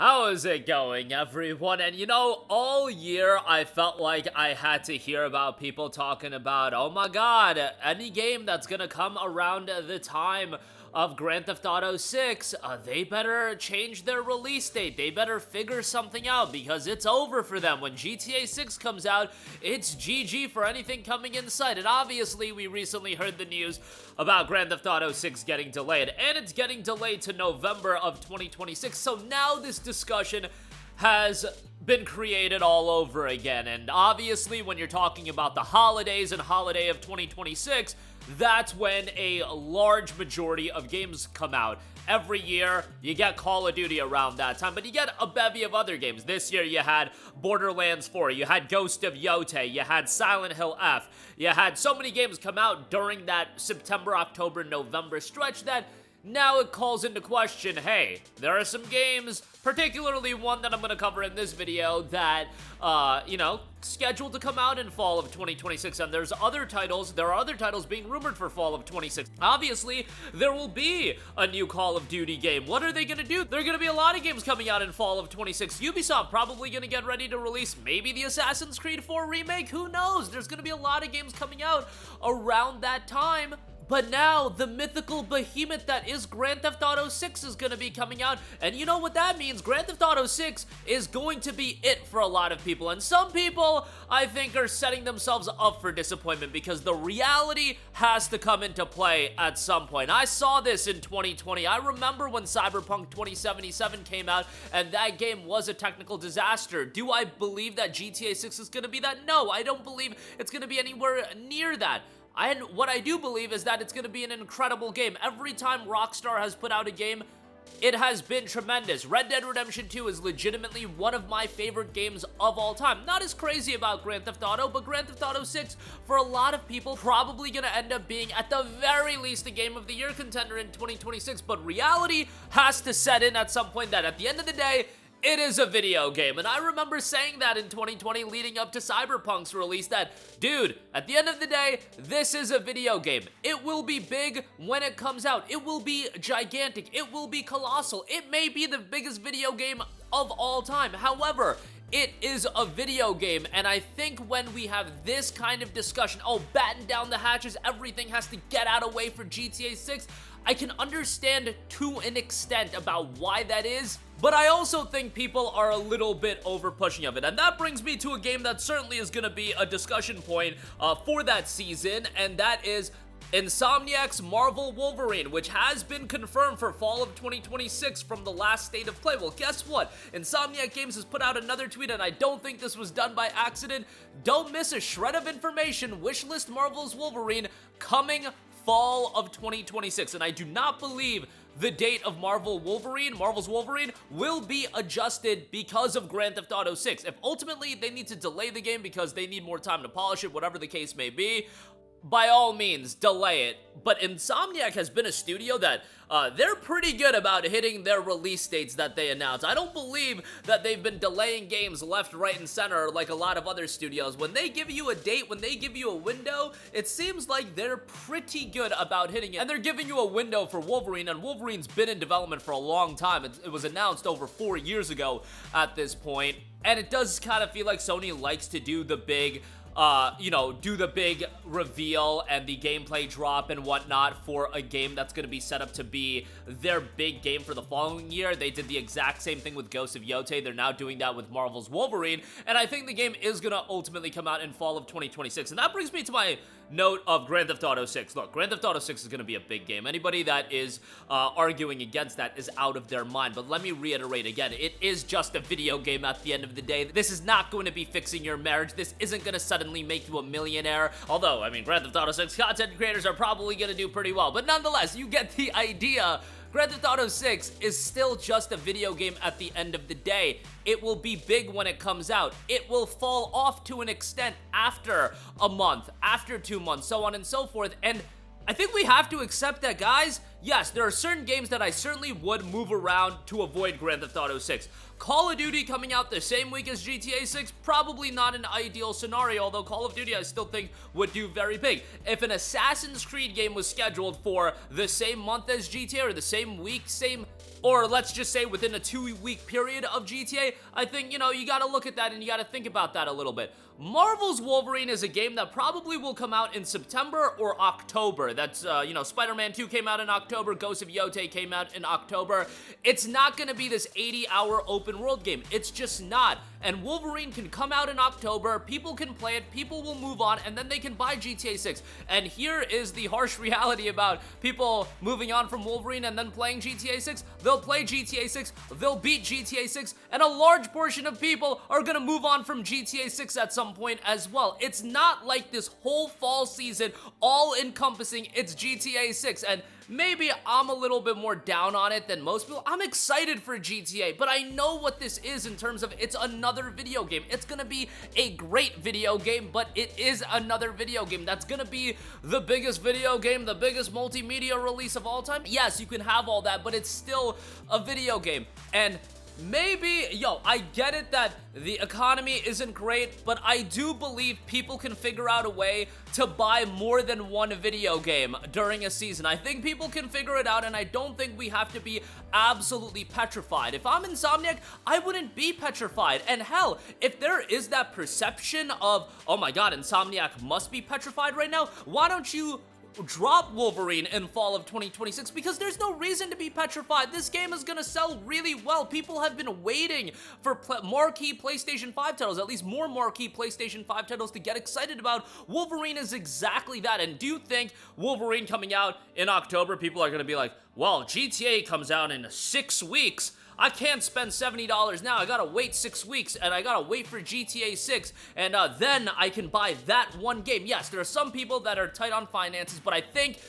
How is it going, everyone? And you know, all year I felt like I had to hear about people talking about, oh my god, any game that's gonna come around the time of Grand Theft Auto 6, they better change their release date. They better figure something out because it's over for them. When GTA 6 comes out, it's GG for anything coming in sight. And obviously, we recently heard the news about Grand Theft Auto 6 getting delayed, and it's getting delayed to November of 2026. So now this discussion has been created all over again. And obviously, when you're talking about the holidays and holiday of 2026, that's when a large majority of games come out. Every year, you get Call of Duty around that time, but you get a bevy of other games. This year, you had Borderlands 4, you had Ghost of Yotei, you had Silent Hill F, you had so many games come out during that September, October, November stretch that now it calls into question, hey, there are some games, particularly one that I'm going to cover in this video that, scheduled to come out in fall of 2026, and there are other titles being rumored for fall of 26. Obviously, there will be a new Call of Duty game. What are they going to do? There are going to be a lot of games coming out in fall of 26. Ubisoft probably going to get ready to release maybe the Assassin's Creed 4 remake. Who knows? There's going to be a lot of games coming out around that time. But now, the mythical behemoth that is Grand Theft Auto 6 is going to be coming out, and you know what that means? Grand Theft Auto 6 is going to be it for a lot of people, and some people, I think, are setting themselves up for disappointment because the reality has to come into play at some point. I saw this in 2020. I remember when Cyberpunk 2077 came out, and that game was a technical disaster. Do I believe that GTA 6 is going to be that? No, I don't believe it's going to be anywhere near that. And what I do believe is that it's going to be an incredible game. Every time Rockstar has put out a game, it has been tremendous. Red Dead Redemption 2 is legitimately one of my favorite games of all time. Not as crazy about Grand Theft Auto, but Grand Theft Auto 6, for a lot of people, probably going to end up being, at the very least, a Game of the Year contender in 2026. But reality has to set in at some point that at the end of the day, it is a video game, and I remember saying that in 2020 leading up to Cyberpunk's release that, dude, at the end of the day, this is a video game. It will be big when it comes out. It will be gigantic. It will be colossal. It may be the biggest video game of all time. However, it is a video game, and I think when we have this kind of discussion, oh, batten down the hatches, everything has to get out of the way for GTA 6, I can understand to an extent about why that is, but I also think people are a little bit over pushing of it. And that brings me to a game that certainly is going to be a discussion point for that season, and that is Insomniac's Marvel Wolverine, which has been confirmed for fall of 2026 from the last state of play. Well, guess what? Insomniac Games has put out another tweet, and I don't think this was done by accident. Don't miss a shred of information. Wishlist Marvel's Wolverine coming fall of 2026, and I do not believe the date of Marvel's Wolverine, will be adjusted because of Grand Theft Auto 6. If ultimately they need to delay the game because they need more time to polish it, whatever the case may be, by all means, delay it. But Insomniac has been a studio that they're pretty good about hitting their release dates that they announce. I don't believe that they've been delaying games left, right, and center like a lot of other studios. When they give you a date, when they give you a window, it seems like they're pretty good about hitting it. And they're giving you a window for Wolverine, and Wolverine's been in development for a long time. It was announced over 4 years ago at this point. And it does kind of feel like Sony likes to do the big do the big reveal and the gameplay drop and whatnot for a game that's going to be set up to be their big game for the following year. They did the exact same thing with Ghost of Yotei. They're now doing that with Marvel's Wolverine, and I think the game is going to ultimately come out in fall of 2026. And that brings me to my note of Grand Theft Auto 6. Look, Grand Theft Auto 6 is going to be a big game. Anybody that is arguing against that is out of their mind. But let me reiterate again, it is just a video game at the end of the day. This is not going to be fixing your marriage. This isn't going to suddenly make you a millionaire. Although, I mean, Grand Theft Auto 6 content creators are probably going to do pretty well. But nonetheless, you get the idea. Grand Theft Auto 6 is still just a video game at the end of the day. It will be big when it comes out. It will fall off to an extent after a month, after 2 months, so on and so forth. And I think we have to accept that, guys. Yes, there are certain games that I certainly would move around to avoid Grand Theft Auto 6. Call of Duty coming out the same week as GTA 6, probably not an ideal scenario, although Call of Duty I still think would do very big. If an Assassin's Creed game was scheduled for the same month as GTA or the same week, same or let's just say within a 2-week period of GTA, I think, you know, you gotta look at that and you gotta think about that a little bit. Marvel's Wolverine is a game that probably will come out in September or October. That's, you know, Spider-Man 2 came out in October, Ghost of Yotei came out in October. It's not gonna be this 80-hour open world game. It's just not. And Wolverine can come out in October, people can play it, people will move on, and then they can buy GTA 6. And here is the harsh reality about people moving on from Wolverine and then playing GTA 6. They'll play GTA 6, they'll beat GTA 6, and a large portion of people are gonna move on from GTA 6 at some point as well. It's not like this whole fall season, all encompassing, it's GTA 6, and maybe I'm a little bit more down on it than most people. I'm excited for GTA, but I know what this is in terms of it's another video game. It's gonna be a great video game, but it is another video game. That's gonna be the biggest video game, the biggest multimedia release of all time. Yes, you can have all that, but it's still a video game. And maybe, I get it that the economy isn't great, but I do believe people can figure out a way to buy more than one video game during a season. I think people can figure it out, and I don't think we have to be absolutely petrified. If I'm Insomniac, I wouldn't be petrified. And hell, if there is that perception of, oh my god, Insomniac must be petrified right now, why don't you drop Wolverine in fall of 2026, because there's no reason to be petrified. This game is gonna sell really well. People have been waiting for marquee PlayStation 5 titles, at least more marquee PlayStation 5 titles to get excited about. Wolverine is exactly that. And do you think Wolverine coming out in October, people are gonna be like, well, GTA comes out in 6 weeks. I can't spend $70 now. I gotta wait 6 weeks, and I gotta wait for GTA 6, and then I can buy that one game. Yes, there are some people that are tight on finances, but I think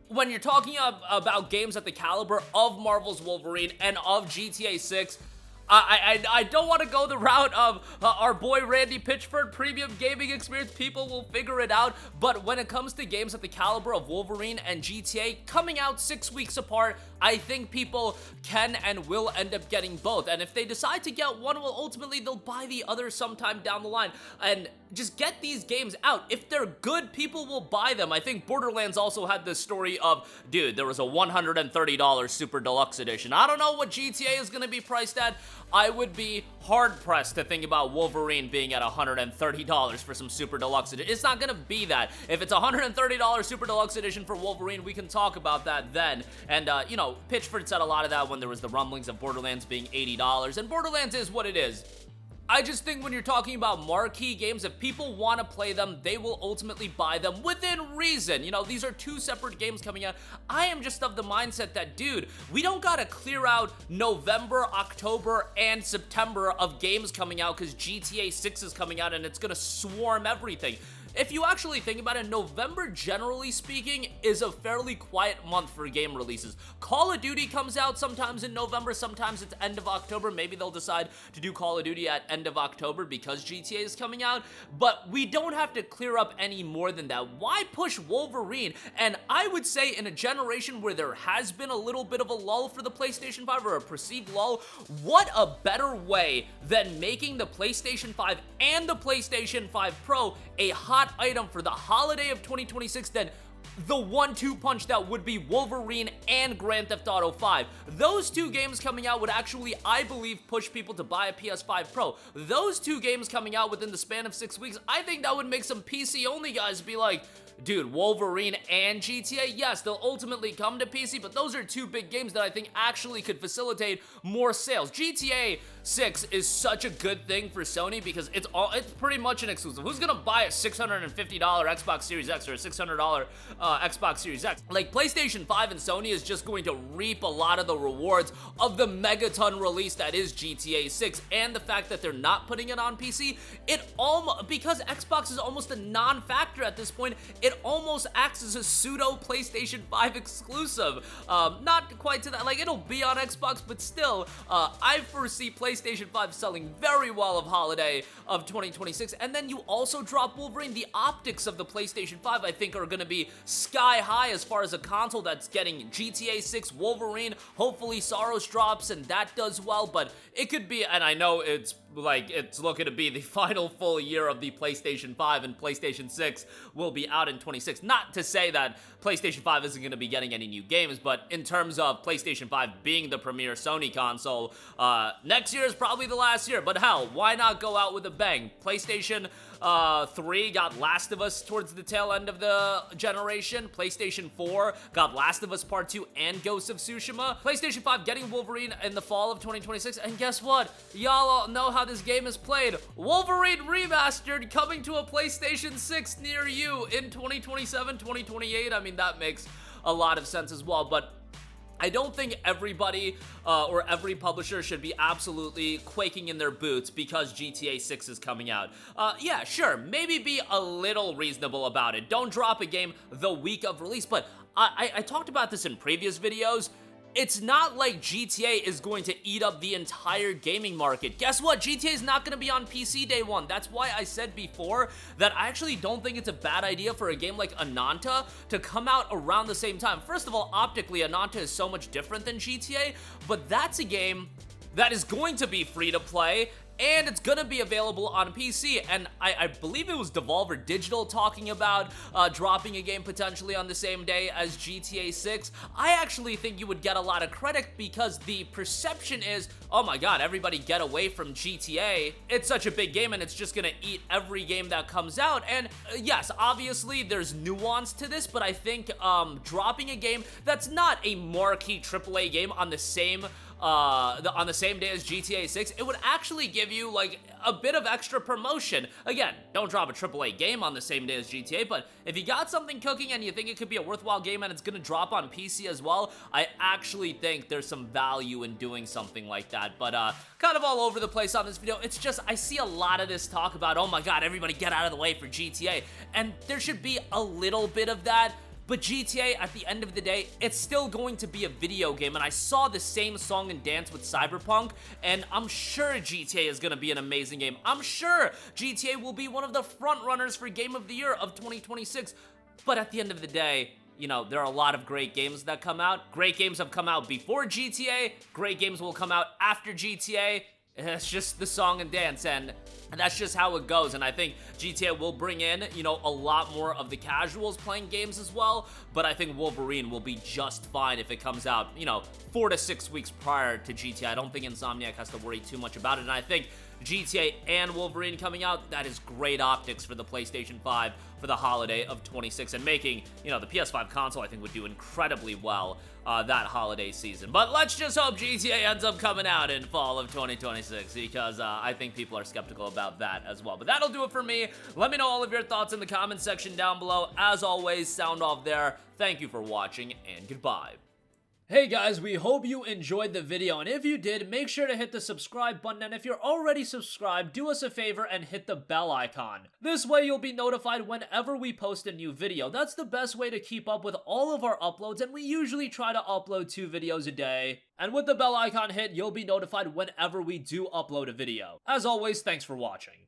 when you're talking about games at the caliber of Marvel's Wolverine and of GTA 6, I don't want to go the route of our boy Randy Pitchford, premium gaming experience. People will figure it out. But when it comes to games at the caliber of Wolverine and GTA coming out 6 weeks apart, I think people can and will end up getting both. And if they decide to get one, well, ultimately they'll buy the other sometime down the line. And just get these games out. If they're good, people will buy them. I think Borderlands also had this story of, dude, there was a $130 Super Deluxe Edition. I don't know what GTA is going to be priced at. I would be hard-pressed to think about Wolverine being at $130 for some Super Deluxe Edition. It's not gonna be that. If it's a $130 Super Deluxe Edition for Wolverine, we can talk about that then. And, you know, Pitchford said a lot of that when there was the rumblings of Borderlands being $80, and Borderlands is what it is. I just think when you're talking about marquee games, if people want to play them, they will ultimately buy them within reason. You know, these are two separate games coming out. I am just of the mindset that, dude, we don't gotta clear out November, October, and September of games coming out because GTA 6 is coming out and it's gonna swarm everything. If you actually think about it, November, generally speaking, is a fairly quiet month for game releases. Call of Duty comes out sometimes in November, sometimes it's end of October. Maybe they'll decide to do Call of Duty at end of October because GTA is coming out, but we don't have to clear up any more than that. Why push Wolverine? And I would say in a generation where there has been a little bit of a lull for the PlayStation 5, or a perceived lull, what a better way than making the PlayStation 5 and the PlayStation 5 Pro a hot item for the holiday of 2026 than the 1-2 punch that would be Wolverine and Grand Theft Auto 5. Those two games coming out would actually, I believe, push people to buy a PS5 Pro. Those two games coming out within the span of 6 weeks, I think that would make some PC-only guys be like, dude, Wolverine and GTA, yes, they'll ultimately come to PC, but those are two big games that I think actually could facilitate more sales. GTA 6 is such a good thing for Sony because it's pretty much an exclusive. Who's gonna buy a $650 Xbox Series X or a $600 Xbox Series X? Like, PlayStation 5 and Sony is just going to reap a lot of the rewards of the megaton release that is GTA 6, and the fact that they're not putting it on PC, because Xbox is almost a non-factor at this point, it almost acts as a pseudo PlayStation 5 exclusive. Not quite to that, like, it'll be on Xbox, but still, I foresee PlayStation 5 selling very well of holiday of 2026, and then you also drop Wolverine. The optics of the PlayStation 5, I think, are gonna be sky high as far as a console that's getting GTA 6, Wolverine, hopefully Soros drops and that does well, but it could be, and I know it's like it's looking to be the final full year of the PlayStation 5, and PlayStation 6 will be out in 26. Not to say that PlayStation 5 isn't going to be getting any new games, but in terms of PlayStation 5 being the premier Sony console, next year is probably the last year. But hell, why not go out with a bang? PlayStation 3 got Last of Us towards the tail end of the generation. PlayStation 4 got Last of Us Part 2 and Ghost of Tsushima. PlayStation 5 getting Wolverine in the fall of 2026. And guess what? Y'all all know how this game is played. Wolverine Remastered coming to a PlayStation 6 near you in 2027, 2028. I mean, that makes a lot of sense as well. But I don't think everybody or every publisher should be absolutely quaking in their boots because GTA 6 is coming out. Yeah, sure, maybe be a little reasonable about it. Don't drop a game the week of release, but I talked about this in previous videos. It's not like GTA is going to eat up the entire gaming market. Guess what? GTA is not going to be on PC day one. That's why I said before that I actually don't think it's a bad idea for a game like Ananta to come out around the same time. First of all, optically, Ananta is so much different than GTA, but that's a game that is going to be free to play, and it's gonna be available on PC. And I believe it was Devolver Digital talking about dropping a game potentially on the same day as GTA 6. I actually think you would get a lot of credit because the perception is, oh my god, everybody get away from GTA. It's such a big game and it's just gonna eat every game that comes out. And yes, obviously there's nuance to this, but I think dropping a game that's not a marquee AAA game on the same day as GTA 6, it would actually give you like a bit of extra promotion. Again, don't drop a AAA game on the same day as GTA, but if you got something cooking and you think it could be a worthwhile game and it's gonna drop on PC as well, I actually think there's some value in doing something like that. But kind of all over the place on this video. It's just, I see a lot of this talk about, oh my god, everybody get out of the way for GTA, and there should be a little bit of that. But GTA, at the end of the day, it's still going to be a video game, and I saw the same song and dance with Cyberpunk, and I'm sure GTA is gonna be an amazing game. I'm sure GTA will be one of the front runners for Game of the Year of 2026, but at the end of the day, you know, there are a lot of great games that come out. Great games have come out before GTA, great games will come out after GTA. It's just the song and dance, and that's just how it goes. And I think GTA will bring in, you know, a lot more of the casuals playing games as well, but I think Wolverine will be just fine if it comes out, you know, 4 to 6 weeks prior to GTA. I don't think Insomniac has to worry too much about it, and I think GTA and Wolverine coming out, that is great optics for the PlayStation 5 for the holiday of 26, and making, you know, the PS5 console I think would do incredibly well that holiday season. But let's just hope GTA ends up coming out in fall of 2026, because I think people are skeptical about that as well. But that'll do it for me. Let me know all of your thoughts in the comment section down below. As always, sound off there. Thank you for watching, and goodbye. Hey guys, we hope you enjoyed the video, and if you did, make sure to hit the subscribe button, and if you're already subscribed, do us a favor and hit the bell icon. This way you'll be notified whenever we post a new video. That's the best way to keep up with all of our uploads, and we usually try to upload 2 videos a day. And with the bell icon hit, you'll be notified whenever we do upload a video. As always, thanks for watching.